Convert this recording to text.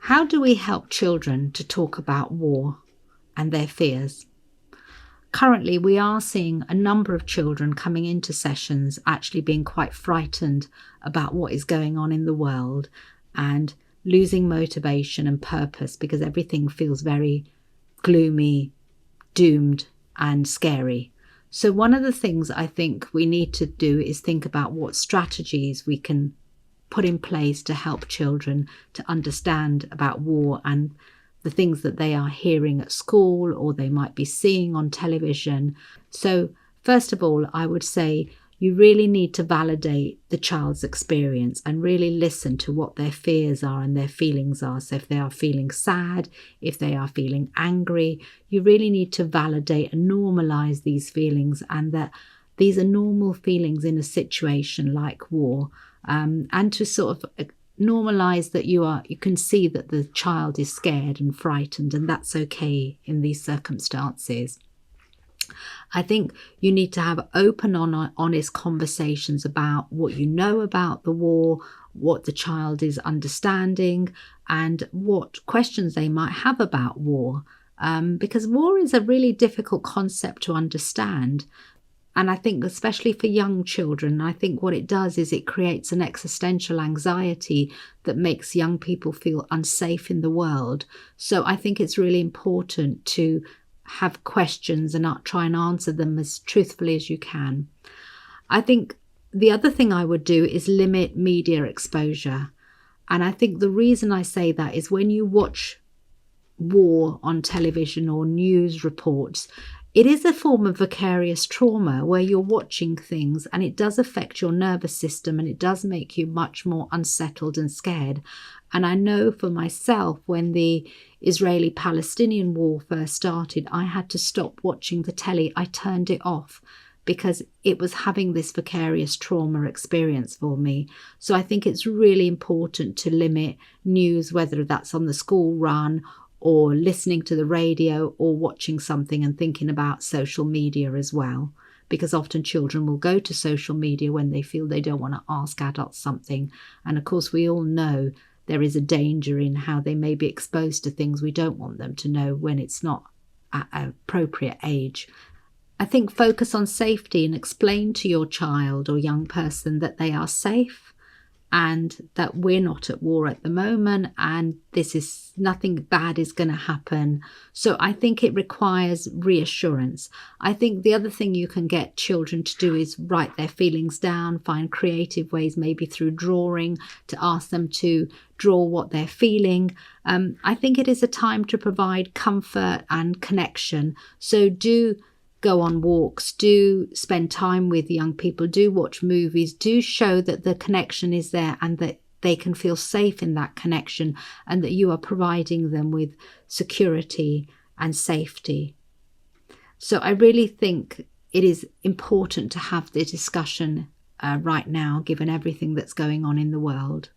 How do we help children to talk about war and their fears? Currently, we are seeing a number of children coming into sessions actually being quite frightened about what is going on in the world and losing motivation and purpose because everything feels very gloomy, doomed, and scary. So one of the things I think we need to do is think about what strategies we can put in place to help children to understand about war and the things that they are hearing at school or they might be seeing on television. So first of all, I would say you really need to validate the child's experience and really listen to what their fears are and their feelings are. So if they are feeling sad, if they are feeling angry, you really need to validate and normalize these feelings, and that these are normal feelings in a situation like war, and to sort of normalize that you can see that the child is scared and frightened, and that's okay in these circumstances. I think you need to have open, honest conversations about what you know about the war, what the child is understanding, and what questions they might have about war, because war is a really difficult concept to understand. And I think especially for young children, I think what it does is it creates an existential anxiety that makes young people feel unsafe in the world. So I think it's really important to have questions and not try and answer them as truthfully as you can. I think the other thing I would do is limit media exposure. And I think the reason I say that is when you watch war on television or news reports, it is a form of vicarious trauma where you're watching things and it does affect your nervous system and it does make you much more unsettled and scared. And I know for myself, when the Israeli-Palestinian war first started, I had to stop watching the telly. I turned it off because it was having this vicarious trauma experience for me. So I think it's really important to limit news, whether that's on the school run or listening to the radio or watching something and thinking about social media as well. Because often children will go to social media when they feel they don't want to ask adults something. And of course, we all know there is a danger in how they may be exposed to things we don't want them to know when it's not at an appropriate age. I think focus on safety and explain to your child or young person that they are safe and that we're not at war at the moment and nothing bad is going to happen. So I think it requires reassurance. I think the other thing you can get children to do is write their feelings down, find creative ways, maybe through drawing, to ask them to draw what they're feeling. I think it is a time to provide comfort and connection. So do go on walks, do spend time with young people, do watch movies, do show that the connection is there and that they can feel safe in that connection and that you are providing them with security and safety. So I really think it is important to have the discussion right now, given everything that's going on in the world.